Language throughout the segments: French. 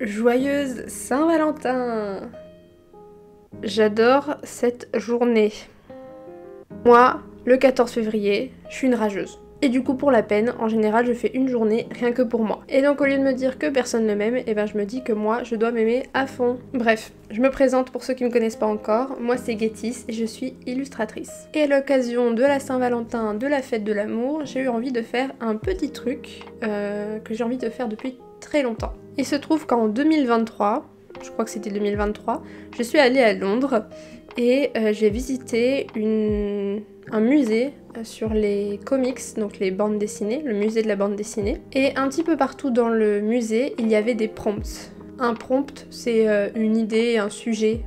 Joyeuse Saint-Valentin! J'adore cette journée. Moi, le 14 février, je suis une rageuse. Et du coup, pour la peine, en général, je fais une journée rien que pour moi. Et donc, au lieu de me dire que personne ne m'aime, et ben je me dis que moi, je dois m'aimer à fond. Bref, je me présente pour ceux qui me connaissent pas encore. Moi, c'est Gétis et je suis illustratrice. Et à l'occasion de la Saint-Valentin, de la fête de l'amour, j'ai eu envie de faire un petit truc que j'ai envie de faire depuis très longtemps. Il se trouve qu'en 2023, je crois que c'était 2023, je suis allée à Londres et j'ai visité un musée sur les comics, donc les bandes dessinées, le musée de la bande dessinée. Et un petit peu partout dans le musée, il y avait des prompts. Un prompt, c'est une idée, un sujet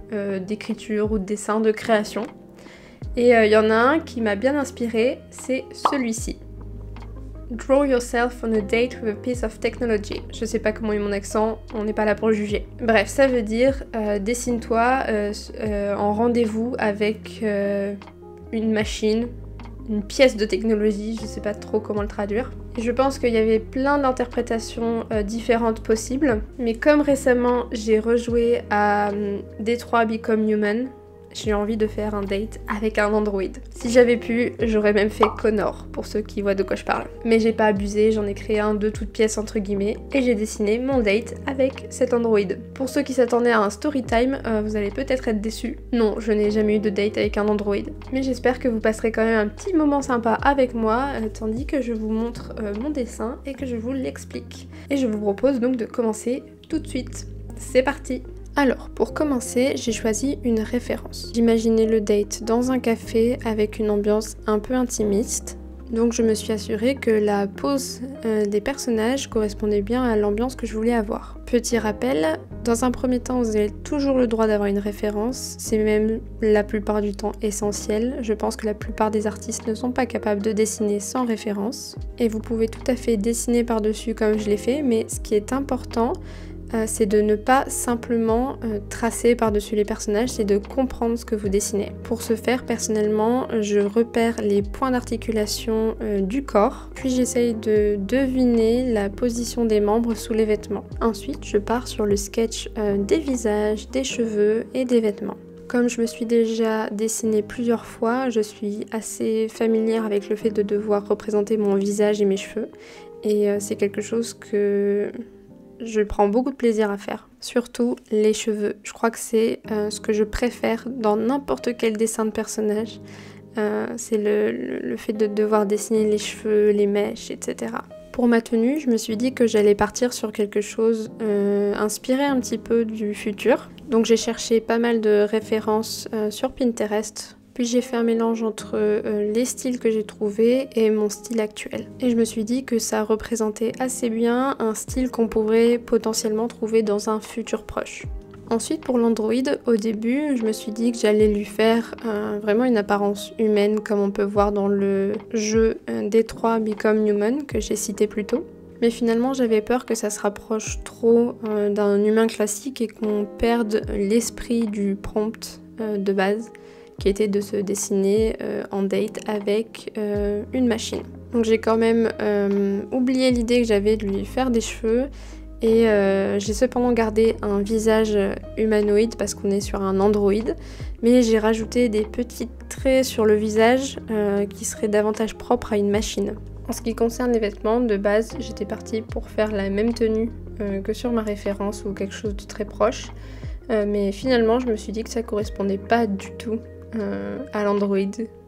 d'écriture ou de dessin, de création. Et il y en a un qui m'a bien inspirée, c'est celui-ci. Draw yourself on a date with a piece of technology. Je sais pas comment est mon accent, on n'est pas là pour le juger. Bref, ça veut dire dessine-toi en rendez-vous avec une machine, une pièce de technologie, je sais pas trop comment le traduire. Et je pense qu'il y avait plein d'interprétations différentes possibles, mais comme récemment j'ai rejoué à Detroit Become Human, j'ai envie de faire un date avec un android. Si j'avais pu, j'aurais même fait Connor, pour ceux qui voient de quoi je parle. Mais j'ai pas abusé, j'en ai créé un de toutes pièces entre guillemets, et j'ai dessiné mon date avec cet android. Pour ceux qui s'attendaient à un story time, vous allez peut-être être déçus. Non, je n'ai jamais eu de date avec un android. Mais j'espère que vous passerez quand même un petit moment sympa avec moi, tandis que je vous montre mon dessin et que je vous l'explique. Et je vous propose donc de commencer tout de suite. C'est parti! Alors, pour commencer, j'ai choisi une référence. J'imaginais le date dans un café avec une ambiance un peu intimiste. Donc je me suis assurée que la pose des personnages correspondait bien à l'ambiance que je voulais avoir. Petit rappel, dans un premier temps, vous avez toujours le droit d'avoir une référence. C'est même la plupart du temps essentiel. Je pense que la plupart des artistes ne sont pas capables de dessiner sans référence. Et vous pouvez tout à fait dessiner par-dessus comme je l'ai fait, mais ce qui est important, c'est de ne pas simplement tracer par-dessus les personnages, c'est de comprendre ce que vous dessinez. Pour ce faire, personnellement, je repère les points d'articulation du corps, puis j'essaye de deviner la position des membres sous les vêtements. Ensuite, je pars sur le sketch des visages, des cheveux et des vêtements. Comme je me suis déjà dessinée plusieurs fois, je suis assez familière avec le fait de devoir représenter mon visage et mes cheveux, et c'est quelque chose que je prends beaucoup de plaisir à faire, surtout les cheveux. Je crois que c'est ce que je préfère dans n'importe quel dessin de personnage. C'est le fait de devoir dessiner les cheveux, les mèches, etc. Pour ma tenue, je me suis dit que j'allais partir sur quelque chose inspiré un petit peu du futur. Donc j'ai cherché pas mal de références sur Pinterest. Puis j'ai fait un mélange entre les styles que j'ai trouvés et mon style actuel. Et je me suis dit que ça représentait assez bien un style qu'on pourrait potentiellement trouver dans un futur proche. Ensuite, pour l'android, au début, je me suis dit que j'allais lui faire vraiment une apparence humaine, comme on peut voir dans le jeu Detroit Become Human, que j'ai cité plus tôt. Mais finalement, j'avais peur que ça se rapproche trop d'un humain classique et qu'on perde l'esprit du prompt de base, qui était de se dessiner en date avec une machine. Donc j'ai quand même oublié l'idée que j'avais de lui faire des cheveux et j'ai cependant gardé un visage humanoïde parce qu'on est sur un android, mais j'ai rajouté des petits traits sur le visage qui seraient davantage propres à une machine. En ce qui concerne les vêtements, de base j'étais partie pour faire la même tenue que sur ma référence ou quelque chose de très proche, mais finalement je me suis dit que ça correspondait pas du tout à l'android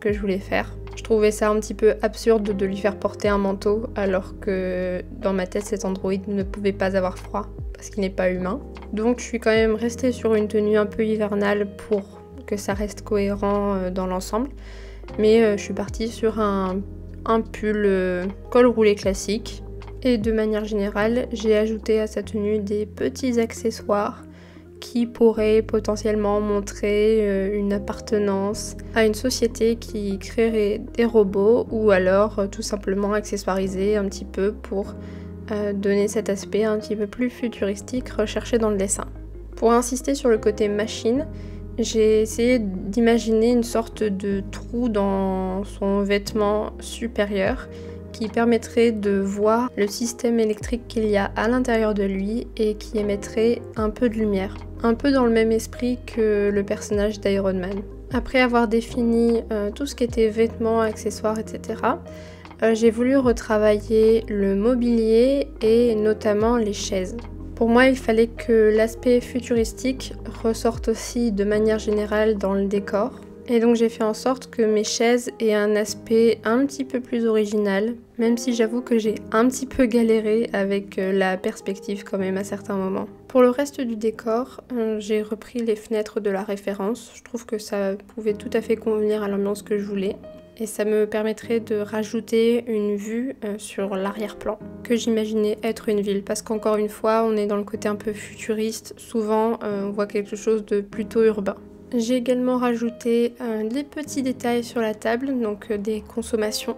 que je voulais faire. Je trouvais ça un petit peu absurde de lui faire porter un manteau alors que dans ma tête cet android ne pouvait pas avoir froid parce qu'il n'est pas humain. Donc je suis quand même restée sur une tenue un peu hivernale pour que ça reste cohérent dans l'ensemble. Mais je suis partie sur un pull col roulé classique. Et de manière générale, j'ai ajouté à sa tenue des petits accessoires qui pourrait potentiellement montrer une appartenance à une société qui créerait des robots ou alors tout simplement accessoiriser un petit peu pour donner cet aspect un petit peu plus futuristique recherché dans le dessin. Pour insister sur le côté machine, j'ai essayé d'imaginer une sorte de trou dans son vêtement supérieur qui permettrait de voir le système électrique qu'il y a à l'intérieur de lui et qui émettrait un peu de lumière. Un peu dans le même esprit que le personnage d'Iron Man. Après avoir défini tout ce qui était vêtements, accessoires, etc., j'ai voulu retravailler le mobilier et notamment les chaises. Pour moi, il fallait que l'aspect futuristique ressorte aussi de manière générale dans le décor. Et donc j'ai fait en sorte que mes chaises aient un aspect un petit peu plus original, même si j'avoue que j'ai un petit peu galéré avec la perspective quand même à certains moments. Pour le reste du décor, j'ai repris les fenêtres de la référence. Je trouve que ça pouvait tout à fait convenir à l'ambiance que je voulais. Et ça me permettrait de rajouter une vue sur l'arrière-plan, que j'imaginais être une ville. Parce qu'encore une fois, on est dans le côté un peu futuriste. Souvent, on voit quelque chose de plutôt urbain. J'ai également rajouté des petits détails sur la table, donc des consommations.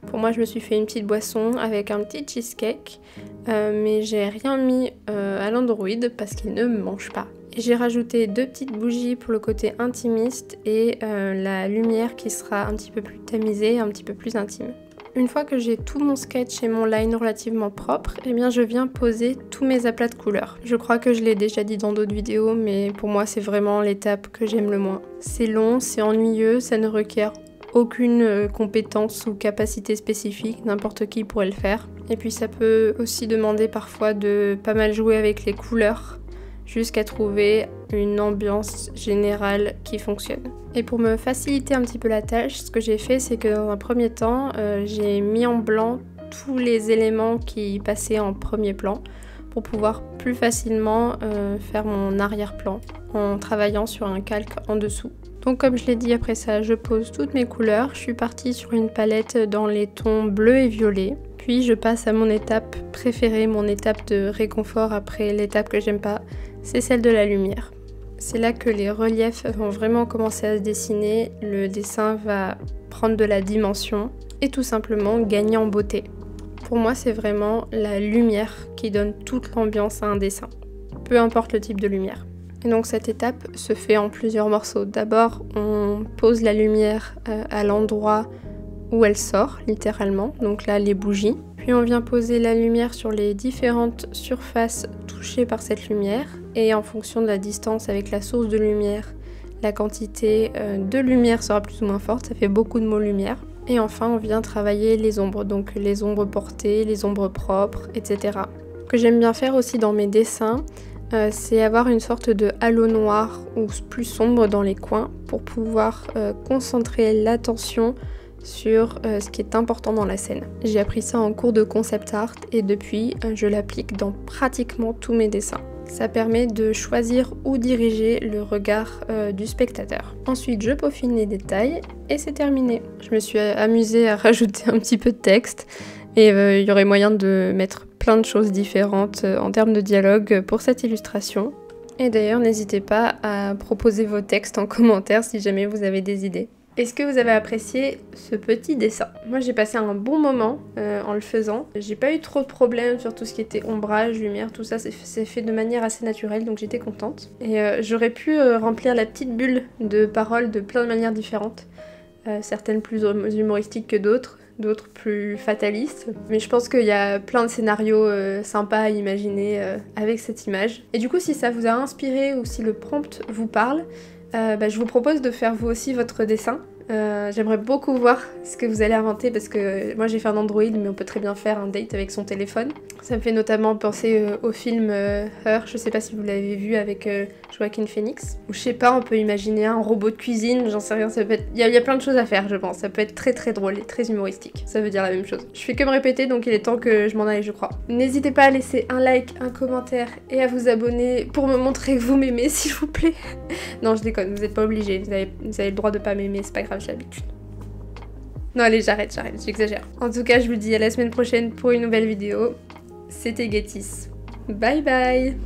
Pour moi, je me suis fait une petite boisson avec un petit cheesecake, mais j'ai rien mis à l'Android parce qu'il ne me mange pas. J'ai rajouté 2 petites bougies pour le côté intimiste et la lumière qui sera un petit peu plus tamisée, un petit peu plus intime. Une fois que j'ai tout mon sketch et mon line relativement propre, eh bien je viens poser tous mes aplats de couleurs. Je crois que je l'ai déjà dit dans d'autres vidéos, mais pour moi c'est vraiment l'étape que j'aime le moins. C'est long, c'est ennuyeux, ça ne requiert aucune compétence ou capacité spécifique, n'importe qui pourrait le faire. Et puis ça peut aussi demander parfois de pas mal jouer avec les couleurs, jusqu'à trouver une ambiance générale qui fonctionne. Et pour me faciliter un petit peu la tâche, ce que j'ai fait, c'est que dans un premier temps, j'ai mis en blanc tous les éléments qui passaient en premier plan pour pouvoir plus facilement faire mon arrière-plan en travaillant sur un calque en dessous. Donc comme je l'ai dit, après ça, je pose toutes mes couleurs. Je suis partie sur une palette dans les tons bleu et violet. Puis je passe à mon étape préférée, mon étape de réconfort après l'étape que j'aime pas, c'est celle de la lumière. C'est là que les reliefs vont vraiment commencer à se dessiner, le dessin va prendre de la dimension et tout simplement gagner en beauté. Pour moi, c'est vraiment la lumière qui donne toute l'ambiance à un dessin, peu importe le type de lumière. Et donc cette étape se fait en plusieurs morceaux. D'abord, on pose la lumière à l'endroit où elle sort, littéralement, donc là les bougies. Puis on vient poser la lumière sur les différentes surfaces touchées par cette lumière, et en fonction de la distance avec la source de lumière, la quantité de lumière sera plus ou moins forte, ça fait beaucoup de mots lumière. Et enfin on vient travailler les ombres, donc les ombres portées, les ombres propres, etc. Ce que j'aime bien faire aussi dans mes dessins, c'est avoir une sorte de halo noir ou plus sombre dans les coins pour pouvoir concentrer l'attention sur ce qui est important dans la scène. J'ai appris ça en cours de concept art et depuis je l'applique dans pratiquement tous mes dessins. Ça permet de choisir où diriger le regard du spectateur. Ensuite je peaufine les détails et c'est terminé. Je me suis amusée à rajouter un petit peu de texte et il y aurait moyen de mettre plein de choses différentes en termes de dialogue pour cette illustration. Et d'ailleurs n'hésitez pas à proposer vos textes en commentaire si jamais vous avez des idées. Est-ce que vous avez apprécié ce petit dessin? Moi j'ai passé un bon moment en le faisant. J'ai pas eu trop de problèmes sur tout ce qui était ombrage, lumière, tout ça, c'est fait de manière assez naturelle donc j'étais contente. Et j'aurais pu remplir la petite bulle de paroles de plein de manières différentes. Certaines plus humoristiques que d'autres plus fatalistes. Mais je pense qu'il y a plein de scénarios sympas à imaginer avec cette image. Et du coup si ça vous a inspiré ou si le prompt vous parle, je vous propose de faire vous aussi votre dessin. J'aimerais beaucoup voir ce que vous allez inventer parce que moi j'ai fait un Android mais on peut très bien faire un date avec son téléphone. Ça me fait notamment penser au film Her, je sais pas si vous l'avez vu avec Joaquin Phoenix. Ou je sais pas, on peut imaginer un robot de cuisine, j'en sais rien, ça peut être... Il y a plein de choses à faire je pense, ça peut être très très drôle et très humoristique. Ça veut dire la même chose. Je fais que me répéter donc il est temps que je m'en aille je crois. N'hésitez pas à laisser un like, un commentaire et à vous abonner pour me montrer que vous m'aimez s'il vous plaît. Non je déconne, vous n'êtes pas obligés, vous avez le droit de pas m'aimer, c'est pas grave. L'habitude. Non allez j'arrête, j'exagère. En tout cas je vous dis à la semaine prochaine pour une nouvelle vidéo. C'était Getis. Bye bye.